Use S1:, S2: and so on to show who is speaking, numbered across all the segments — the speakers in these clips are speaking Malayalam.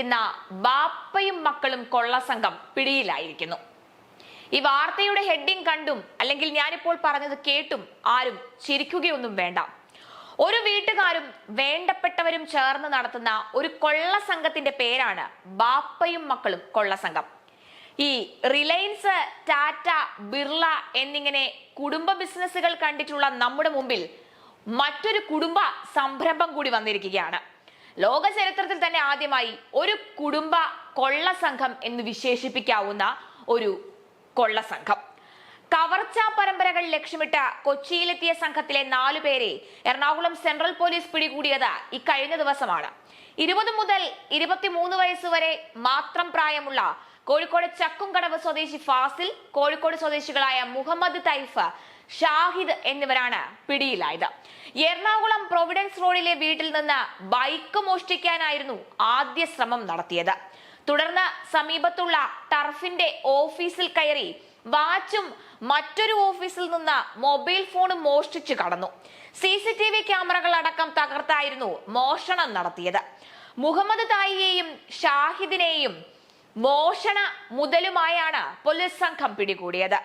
S1: നടത്തിയിരിക്കുന്ന ബാപ്പയും മക്കളും കൊള്ളസംഘം പിടിയിലായിരിക്കുന്നു. ഈ വാർത്തയുടെ ഹെഡിങ് കണ്ടും അല്ലെങ്കിൽ ഞാനിപ്പോൾ പറഞ്ഞത് കേട്ടും ആരും ചിരിക്കുകയൊന്നും വേണ്ട. ഒരു വീട്ടുകാരും വേണ്ടപ്പെട്ടവരും ചേർന്ന് നടത്തുന്ന ഒരു കൊള്ളസംഘത്തിന്റെ പേരാണ് ബാപ്പയും മക്കളും കൊള്ളസംഘം. ഈ റിലയൻസ്, ടാറ്റ, ബിർള എന്നിങ്ങനെ കുടുംബ ബിസിനസ്സുകൾ കണ്ടിട്ടുള്ള നമ്മുടെ മുമ്പിൽ മറ്റൊരു കുടുംബ സംരംഭം കൂടി വന്നിരിക്കുകയാണ്. ലോക ചരിത്രത്തിൽ തന്നെ ആദ്യമായി ഒരു കുടുംബ കൊള്ളസംഘം എന്ന് വിശേഷിപ്പിക്കാവുന്ന ഒരു കൊള്ളസംഘം. കവർച്ച പരമ്പരകൾ ലക്ഷ്യമിട്ട കൊച്ചിയിലെത്തിയ സംഘത്തിലെ 4 പേരെ എറണാകുളം സെൻട്രൽ പോലീസ് പിടികൂടിയത് ഇക്കഴിഞ്ഞ ദിവസമാണ്. 20 മുതൽ 23 വയസ്സ് വരെ മാത്രം പ്രായമുള്ള കോഴിക്കോട് ചക്കുംകടവ് സ്വദേശി ഫാസിൽ, കോഴിക്കോട് സ്വദേശികളായ മുഹമ്മദ് തൈഫ്, ഷാഹിദ് എന്നിവരാണ് പിടിയിലായത്. എറണാകുളം പ്രൊവിഡൻസ് റോഡിലെ വീട്ടിൽ നിന്ന് ബൈക്ക് മോഷ്ടിക്കാനായിരുന്നു ആദ്യ ശ്രമം നടത്തിയത്. തുടർന്ന് സമീപത്തുള്ള ടർഫിന്റെ ഓഫീസിൽ കയറി വാച്ചും മറ്റൊരു ഓഫീസിൽ നിന്ന് മൊബൈൽ ഫോണും മോഷ്ടിച്ചു കടന്നു. CCTV ക്യാമറകൾ അടക്കം തകർത്തായിരുന്നു മോഷണം നടത്തിയത്. മുഹമ്മദ് തായിയെയും ഷാഹിദിനെയും മോഷണ മുതലുമായാണ് പോലീസ് സംഘം പിടികൂടിയത്.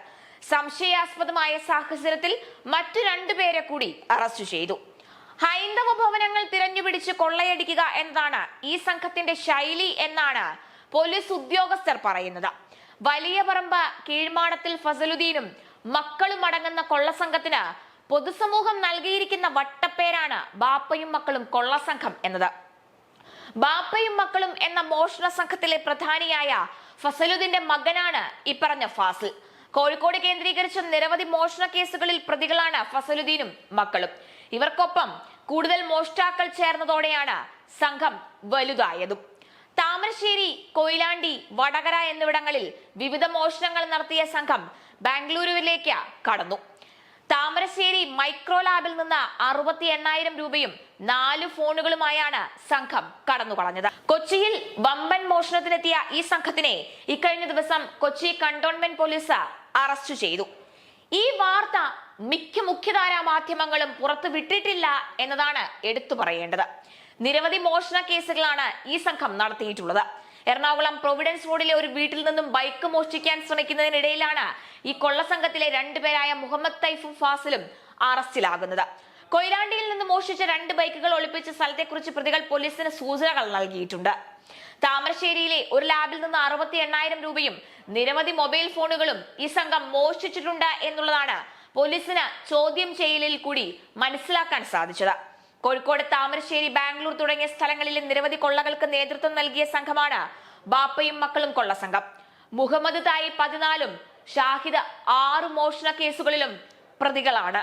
S1: സംശയാസ്പദമായ സാഹചര്യത്തിൽ മറ്റു 2 പേരെ കൂടി അറസ്റ്റ് ചെയ്തു. ഹൈന്ദവ ഭവനങ്ങൾ തിരഞ്ഞുപിടിച്ച് കൊള്ളയടിക്കുക എന്നതാണ് ഈ സംഘത്തിന്റെ ശൈലി എന്നാണ് പോലീസ് ഉദ്യോഗസ്ഥർ പറയുന്നത്. വലിയ പറമ്പ് കീഴ്മാടത്തിൽ ഫസലുദ്ദീനും മക്കളും അടങ്ങുന്ന കൊള്ളസംഘത്തിന് പൊതുസമൂഹം നൽകിയിരിക്കുന്ന വട്ടപ്പേരാണ് ബാപ്പയും മക്കളും കൊള്ളസംഘം എന്നത്. ബാപ്പയും മക്കളും എന്ന മോഷണ സംഘത്തിലെ പ്രധാനിയായ ഫസലുദ്ദീന്റെ മകനാണ് ഇപ്പറഞ്ഞ ഫാസിൽ. കോഴിക്കോട് കേന്ദ്രീകരിച്ച നിരവധി മോഷണ കേസുകളിൽ പ്രതികളാണ് ഫസലുദ്ദീനും മക്കളും. ഇവർക്കൊപ്പം കൂടുതൽ മോഷ്ടാക്കൾ ചേർന്നതോടെയാണ് സംഘം വലുതായതും. താമരശ്ശേരി, കൊയിലാണ്ടി, വടകര എന്നിവിടങ്ങളിൽ വിവിധ മോഷണങ്ങൾ നടത്തിയ സംഘം ബാംഗ്ലൂരുവിലേക്ക് കടന്നു. താമരശ്ശേരി മൈക്രോ ലാബിൽ നിന്ന് 68,000 രൂപയും 4 ഫോണുകളുമായാണ് സംഘം കടന്നുകളഞ്ഞത്. കൊച്ചിയിൽ വമ്പൻ മോഷണത്തിനെത്തിയ ഈ സംഘത്തിനെ ഇക്കഴിഞ്ഞ ദിവസം കൊച്ചി കന്റോൺമെന്റ് പോലീസ് അറസ്റ്റ് ചെയ്തു. ഈ വാർത്ത മിക്ക മുഖ്യധാരാ മാധ്യമങ്ങളും പുറത്തു വിട്ടിട്ടില്ല എന്നതാണ് എടുത്തു പറയേണ്ടത്. നിരവധി മോഷണ കേസുകളാണ് ഈ സംഘം നടത്തിയിട്ടുള്ളത്. എറണാകുളം പ്രൊവിഡൻസ് റോഡിലെ ഒരു വീട്ടിൽ നിന്നും ബൈക്ക് മോഷ്ടിക്കാൻ ശ്രമിക്കുന്നതിനിടയിലാണ് ഈ കൊള്ളസംഘത്തിലെ 2 പേരായ മുഹമ്മദ് തൈഫും ഫാസിലും അറസ്റ്റിലാകുന്നത്. കൊയിലാണ്ടിയിൽ നിന്ന് മോഷ്ടിച്ച 2 ബൈക്കുകൾ ഒളിപ്പിച്ച സ്ഥലത്തെക്കുറിച്ച് പ്രതികൾ പോലീസിന് സൂചനകൾ നൽകിയിട്ടുണ്ട്. താമരശ്ശേരിയിലെ ഒരു ലാബിൽ നിന്ന് 68,000 രൂപയും നിരവധി മൊബൈൽ ഫോണുകളും ഈ സംഘം മോഷ്ടിച്ചിട്ടുണ്ട് എന്നുള്ളതാണ് പോലീസിന് ചോദ്യം ചെയ്യലിൽ കൂടി മനസ്സിലാക്കാൻ സാധിച്ചത്. കോഴിക്കോട്, താമരശ്ശേരി, ബാംഗ്ലൂർ തുടങ്ങിയ സ്ഥലങ്ങളിലെ നിരവധി കൊള്ളകൾക്ക് നേതൃത്വം നൽകിയ സംഘമാണ് ബാപ്പയും മക്കളും കൊള്ളസംഘം. മുഹമ്മദ് തായി 14ഉം ഷാഹിദ് 6 മോഷണ കേസുകളിലും പ്രതികളാണ്.